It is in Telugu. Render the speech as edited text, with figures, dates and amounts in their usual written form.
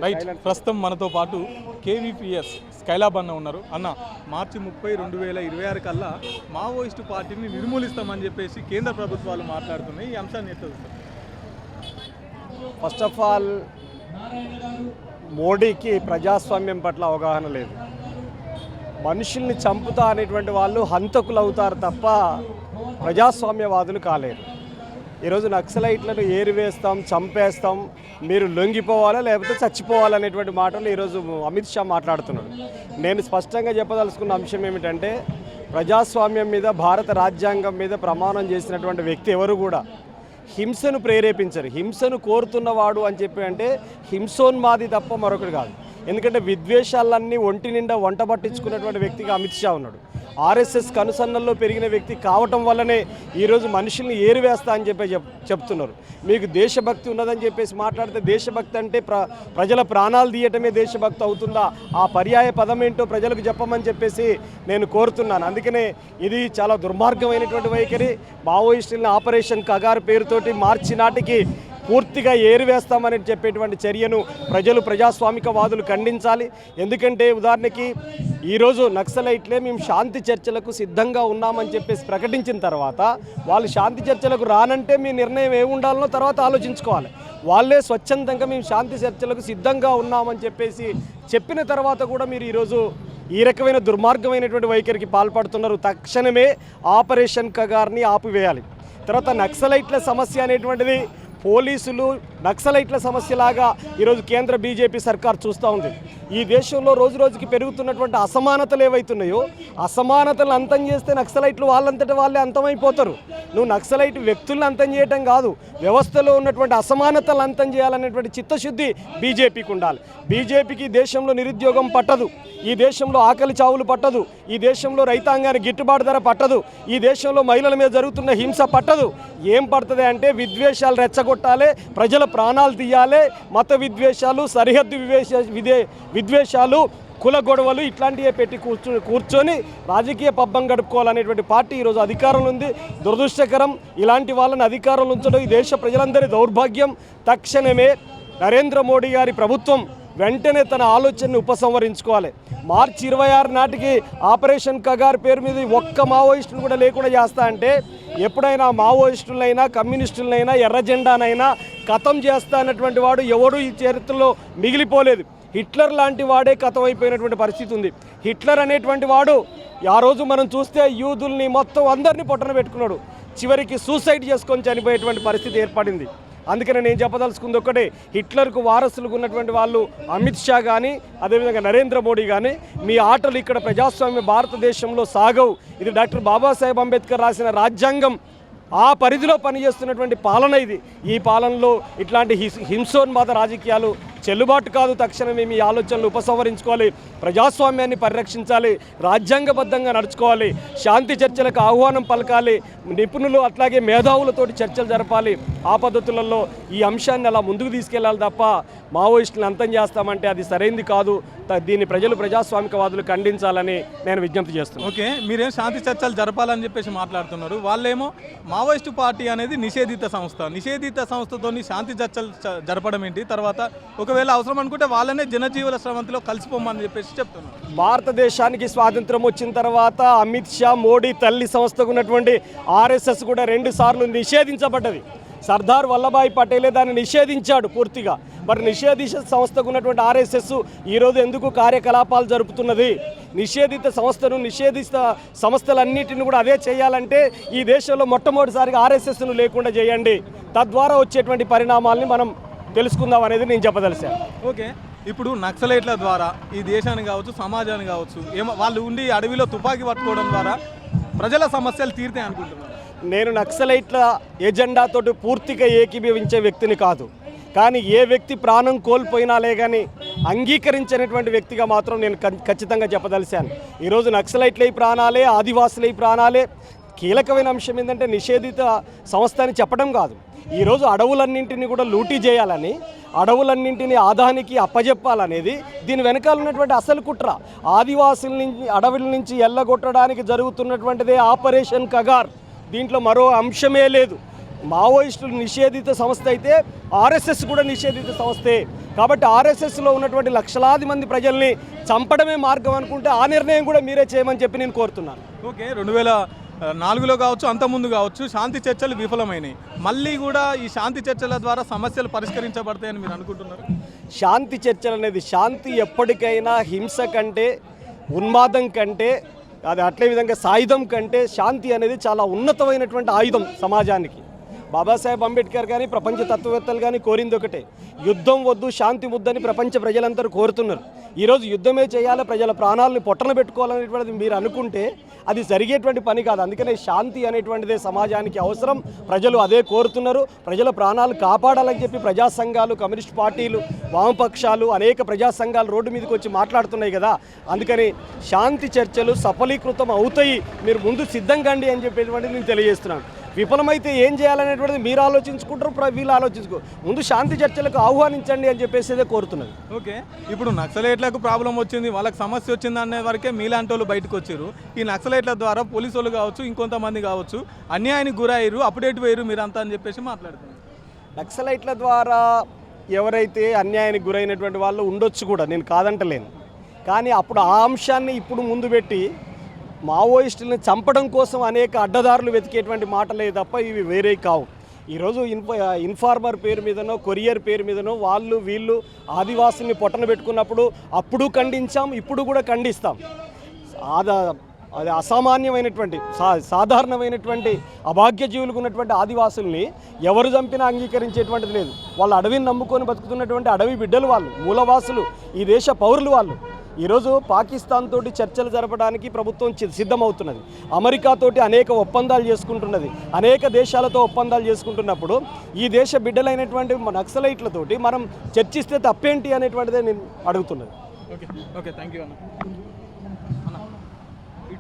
రైట్, ప్రస్తుతం మనతో పాటు కేవీపీఎస్ స్కైలాబ్ అన్న ఉన్నారు. అన్న, మార్చి 30, 2026 కల్లా మావోయిస్టు పార్టీని నిర్మూలిస్తామని చెప్పేసి కేంద్ర ప్రభుత్వాలు మాట్లాడుతున్నాయి. ఈ అంశాన్ని ఎట్లా చూస్తారు? ఫస్ట్ ఆఫ్ ఆల్, మోడీకి ప్రజాస్వామ్యం పట్ల అవగాహన లేదు. మనుషుల్ని చంపుతా అనేటువంటి వాళ్ళు హంతకులు అవుతారు తప్ప ప్రజాస్వామ్యవాదులు కాలేరు. ఈరోజు నక్సలైట్లను ఏరివేస్తాం, చంపేస్తాం, మీరు లొంగిపోవాలా లేకపోతే చచ్చిపోవాలనేటువంటి మాటలు ఈరోజు అమిత్ షా మాట్లాడుతున్నాడు. నేను స్పష్టంగా చెప్పదలుచుకున్న అంశం ఏమిటంటే, ప్రజాస్వామ్యం మీద, భారత రాజ్యాంగం మీద ప్రమాణం చేసినటువంటి వ్యక్తి ఎవరు కూడా హింసను ప్రేరేపించరు. హింసను కోరుతున్నవాడు అని చెప్పి అంటే హింసోన్మాది తప్ప మరొకటి కాదు. ఎందుకంటే విద్వేషాలన్నీ ఒంటి నిండా వంట పట్టించుకున్నటువంటి వ్యక్తిగా అమిత్ షా ఉన్నాడు. ఆర్ఎస్ఎస్ కనుసన్నల్లో పెరిగిన వ్యక్తి కావటం వల్లనే ఈరోజు మనుషుల్ని ఏరివేస్తా అని చెప్తున్నారు. మీకు దేశభక్తి ఉన్నదని చెప్పేసి మాట్లాడితే, దేశభక్తి అంటే ప్రజల ప్రాణాలు తీయటమే దేశభక్తి అవుతుందా? ఆ పర్యాయ పదం ఏంటో ప్రజలకు చెప్పమని చెప్పేసి నేను కోరుతున్నాను. అందుకనే ఇది చాలా దుర్మార్గమైనటువంటి వైఖరి. మావోయిస్టులను ఆపరేషన్ కగారు పేరుతోటి మార్చి నాటికి పూర్తిగా ఏరివేస్తామని చెప్పేటువంటి చర్యను ప్రజాస్వామికవాదులు ఖండించాలి. ఎందుకంటే ఉదాహరణకి ఈరోజు నక్సలైట్లే మేము శాంతి చర్చలకు సిద్ధంగా ఉన్నామని చెప్పేసి ప్రకటించిన తర్వాత, వాళ్ళు శాంతి చర్చలకు రానంటే మీ నిర్ణయం ఏముండాలనో తర్వాత ఆలోచించుకోవాలి. వాళ్ళే స్వచ్ఛందంగా మేము శాంతి చర్చలకు సిద్ధంగా ఉన్నామని చెప్పేసి చెప్పిన తర్వాత కూడా మీరు ఈరోజు ఈ రకమైన దుర్మార్గమైనటువంటి వైఖరికి పాల్పడుతున్నారు. తక్షణమే ఆపరేషన్ కగార్ని ఆపివేయాలి. తర్వాత నక్సలైట్ల సమస్య అనేటువంటిది పోలీసులు నక్సలైట్ల సమస్యలాగా ఈరోజు కేంద్ర బీజేపీ సర్కార్ చూస్తూ ఉంది. ఈ దేశంలో రోజు రోజుకి పెరుగుతున్నటువంటి అసమానతలు ఏవైతున్నాయో, అసమానతలు అంతం చేస్తే నక్సలైట్లు వాళ్ళంతటా వాళ్ళే అంతమైపోతారు. నువ్వు నక్సలైట్ వ్యక్తులను అంతం చేయటం కాదు, వ్యవస్థలో ఉన్నటువంటి అసమానతలు అంతం చేయాలనేటువంటి చిత్తశుద్ధి బీజేపీకి ఉండాలి. బీజేపీకి దేశంలో నిరుద్యోగం పట్టదు, ఈ దేశంలో ఆకలి చావులు పట్టదు, ఈ దేశంలో రైతాంగానికి గిట్టుబాటు ధర పట్టదు, ఈ దేశంలో మహిళల మీద జరుగుతున్న హింస పట్టదు. ఏం పడుతుంది అంటే విద్వేషాలు రెచ్చగొట్టాలి, ప్రజల ప్రాణాలు తీయాలి, మత విద్వేషాలు, సరిహద్దు విద్వేషాలు, కుల గొడవలు ఇట్లాంటివే పెట్టి కూర్చొని రాజకీయ పబ్బం గడుపుకోవాలనేటువంటి పార్టీ ఈరోజు అధికారంలో ఉంది. దురదృష్టకరం. ఇలాంటి వాళ్ళని అధికారంలో ఉంచడం ఈ దేశ ప్రజలందరి దౌర్భాగ్యం. తక్షణమే నరేంద్ర మోడీ గారి ప్రభుత్వం వెంటనే తన ఆలోచనని ఉపసంహరించుకోవాలి. మార్చి 26 నాటికి ఆపరేషన్ కగార్ పేరు మీద ఒక్క మావోయిస్టులు కూడా లేకుండా చేస్తా అంటే, ఎప్పుడైనా మావోయిస్టులైనా, కమ్యూనిస్టులైనా, ఎర్ర జెండానైనా కథం చేస్తా అన్నటువంటి వాడు ఎవడు ఈ చరిత్రలో మిగిలిపోలేదు. హిట్లర్ లాంటి వాడే కథం అయిపోయినటువంటి పరిస్థితి ఉంది. హిట్లర్ అనేటువంటి వాడు ఆ రోజు మనం చూస్తే యూదుల్ని మొత్తం అందరినీ పొట్టన పెట్టుకున్నాడు. చివరికి సూసైడ్ చేసుకొని చనిపోయేటువంటి పరిస్థితి ఏర్పడింది. అందుకని నేను చెప్పదలుచుకుంది ఒకటే, హిట్లర్కు వారసులుగా ఉన్నటువంటి వాళ్ళు అమిత్ షా కానీ, అదేవిధంగా నరేంద్ర మోడీ కానీ, మీ ఆటలు ఇక్కడ ప్రజాస్వామ్య భారతదేశంలో సాగవు. ఇది డాక్టర్ బాబాసాహెబ్ అంబేద్కర్ రాసిన రాజ్యాంగం, ఆ పరిధిలో పనిచేస్తున్నటువంటి పాలన ఇది. ఈ పాలనలో ఇట్లాంటి హింసోన్మాద రాజకీయాలు చెల్లుబాటు కాదు. తక్షణమే మీ ఆలోచనలు ఉపసంహరించుకోవాలి, ప్రజాస్వామ్యాన్ని పరిరక్షించాలి, రాజ్యాంగబద్ధంగా నడుచుకోవాలి, శాంతి చర్చలకు ఆహ్వానం పలకాలి, నిపుణులు అట్లాగే మేధావులతోటి చర్చలు జరపాలి. ఆ పద్ధతులలో ఈ అంశాన్ని అలా ముందుకు తీసుకెళ్లాలి తప్ప మావోయిస్టులను అంతం చేస్తామంటే అది సరైంది కాదు. దీన్ని ప్రజాస్వామికవాదులు ఖండించాలని నేను విజ్ఞప్తి చేస్తున్నాను. ఓకే, మీరేం శాంతి చర్చలు జరపాలని చెప్పేసి మాట్లాడుతున్నారు, వాళ్ళేమో మావోయిస్టు పార్టీ అనేది నిషేధిత సంస్థ, నిషేధిత సంస్థతో శాంతి చర్చలు జరపడం ఏంటి? తర్వాత ఒకవేళ అవసరం అనుకుంటే వాళ్ళనే జనజీవన స్రవంతిలో కలిసిపోమని చెప్పేసి చెప్తున్నారు. భారతదేశానికి స్వాతంత్రం వచ్చిన తర్వాత అమిత్ షా, మోడీ తల్లి సంస్థకు ఉన్నటువంటి ఆర్ఎస్ఎస్ కూడా 2 సార్లు నిషేధించబడ్డది. సర్దార్ వల్లభాయ్ పటేలే దాన్ని నిషేధించాడు పూర్తిగా. మరి నిషేధిత సంస్థకు ఉన్నటువంటి ఆర్ఎస్ఎస్ ఈరోజు ఎందుకు కార్యకలాపాలు జరుపుతున్నది? నిషేధిత సంస్థను, నిషేధిత సంస్థలన్నిటిని కూడా అదే చేయాలంటే ఈ దేశంలో మొట్టమొదటిసారిగా ఆర్ఎస్ఎస్ను లేకుండా చేయండి. తద్వారా వచ్చేటువంటి పరిణామాలని మనం తెలుసుకుందాం అనేది నేను చెప్పదలిచాను. ఓకే, ఇప్పుడు నక్సలైట్ల ద్వారా ఈ దేశాన్ని కావచ్చు, సమాజాన్ని కావచ్చు, వాళ్ళు ఉండి అడవిలో తుపాకీ పట్టుకోవడం ద్వారా ప్రజల సమస్యలు తీరుతాయి అనుకుంటున్నారు. నేను నక్సలైట్ల ఎజెండాతో పూర్తిగా ఏకీభవించే వ్యక్తిని కాదు. కానీ ఏ వ్యక్తి ప్రాణం కోల్పోయినాలే కానీ అంగీకరించినటువంటి వ్యక్తిగా మాత్రం నేను ఖచ్చితంగా చెప్పదలిచాను. ఈరోజు నక్సలైట్ల ప్రాణాలే, ఆదివాసుల ప్రాణాలే. కీలకమైన అంశం ఏంటంటే నిషేధిత సంస్థ అని చెప్పడం కాదు. ఈరోజు అడవులన్నింటినీ కూడా లూటీ చేయాలని, అడవులన్నింటినీ ఆదానికి అప్పజెప్పాలనేది దీని వెనకాల ఉన్నటువంటి అసలు కుట్ర. ఆదివాసుల నుంచి, అడవుల నుంచి ఎల్లగొట్టడానికి జరుగుతున్నటువంటిదే ఆపరేషన్ కగార్. దీంట్లో మరో అంశమే లేదు. మావోయిస్టులు నిషేధిత సంస్థ అయితే ఆర్ఎస్ఎస్ కూడా నిషేధిత సంస్థే. కాబట్టి ఆర్ఎస్ఎస్లో ఉన్నటువంటి లక్షలాది మంది ప్రజల్ని చంపడమే మార్గం అనుకుంటే ఆ నిర్ణయం కూడా మీరే చేయమని చెప్పి నేను కోరుతున్నాను. ఓకే, 2004లో కావచ్చు, అంతకుముందు కావచ్చు, శాంతి చర్చలు విఫలమైనాయి. మళ్ళీ కూడా ఈ శాంతి చర్చల ద్వారా సమస్యలు పరిష్కరించబడతాయని మీరు అనుకుంటున్నారు? శాంతి చర్చలు అనేది శాంతి ఎప్పటికైనా హింస కంటే, ఉన్మాదం కంటే, అది అట్లే విధంగా సాయుధం కంటే శాంతి అనేది చాలా ఉన్నతమైనటువంటి ఆయుధం సమాజానికి. బాబాసాహెబ్ అంబేద్కర్ కానీ ప్రపంచ తత్వవేత్తలు కానీ కోరింది ఒకటే, యుద్ధం వద్దు శాంతి ముద్దని ప్రపంచ ప్రజలందరూ కోరుతున్నారు. ఈరోజు యుద్ధమే చేయాలి, ప్రజల ప్రాణాలను పొట్టన పెట్టుకోవాలనేటువంటిది మీరు అనుకుంటే అది జరిగేటువంటి పని కాదు. అందుకనే శాంతి అనేటువంటిదే సమాజానికి అవసరం, ప్రజలు అదే కోరుతున్నారు. ప్రజల ప్రాణాలు కాపాడాలని చెప్పి ప్రజా సంఘాలు, కమ్యూనిస్ట్ పార్టీలు, వామపక్షాలు, అనేక ప్రజా సంఘాలు రోడ్డు మీదకి వచ్చి మాట్లాడుతున్నాయి కదా. అందుకని శాంతి చర్చలు సఫలీకృతం అవుతాయి, మీరు ముందు సిద్ధంగా అండి అని చెప్పేటువంటిది నేను తెలియజేస్తున్నాను. విఫలమైతే ఏం చేయాలనేటువంటిది మీరు ఆలోచించుకుంటారు, వీళ్ళు ఆలోచించుకో. ముందు శాంతి చర్చలకు ఆహ్వానించండి అని చెప్పేసి కోరుతున్నది. ఓకే, ఇప్పుడు నక్సలైట్లకు ప్రాబ్లం వచ్చింది, వాళ్ళకి సమస్య వచ్చింది అనే వరకే మీలాంటి వాళ్ళు బయటకు వచ్చారు. ఈ నక్సలైట్ల ద్వారా పోలీసు వాళ్ళు కావచ్చు, ఇంకొంతమంది కావచ్చు, అన్యాయానికి గురయ్యారు, అప్డేట్ వేయరు మీరంతా అని చెప్పేసి మాట్లాడుతున్నారు. నక్సలైట్ల ద్వారా ఎవరైతే అన్యాయానికి గురైనటువంటి వాళ్ళు ఉండొచ్చు కూడా, నేను కాదంటలేను. కానీ అప్పుడు ఆ అంశాన్ని ఇప్పుడు ముందు పెట్టి మావోయిస్టులను చంపడం కోసం అనేక అడ్డదారులు వెతికేటువంటి మాటలే తప్ప ఇవి వేరే కావు. ఈరోజు ఇన్ఫార్మర్ పేరు మీదనో, కొరియర్ పేరు మీదనో వాళ్ళు వీళ్ళు ఆదివాసుల్ని పొట్టన పెట్టుకున్నప్పుడు అప్పుడు ఖండించాం, ఇప్పుడు కూడా ఖండిస్తాం. అది అసామాన్యమైనటువంటి సాధారణమైనటువంటి అభాగ్య జీవులకు ఉన్నటువంటి ఆదివాసుల్ని ఎవరు చంపినా అంగీకరించేటువంటిది లేదు. వాళ్ళు అడవిని నమ్ముకొని బతుకుతున్నటువంటి అడవి బిడ్డలు, వాళ్ళు మూలవాసులు, ఈ దేశ పౌరులు వాళ్ళు. ఈరోజు పాకిస్తాన్ తోటి చర్చలు జరపడానికి ప్రభుత్వం సిద్ధమవుతున్నది, అమెరికాతోటి అనేక ఒప్పందాలు చేసుకుంటున్నది, అనేక దేశాలతో ఒప్పందాలు చేసుకుంటున్నప్పుడు ఈ దేశ బిడ్డలైనటువంటి నక్సలైట్లతోటి మనం చర్చిస్తే తప్పేంటి అనేటువంటిదే నేను అడుగుతున్నది. ఓకే, థ్యాంక్ యూ అన్న.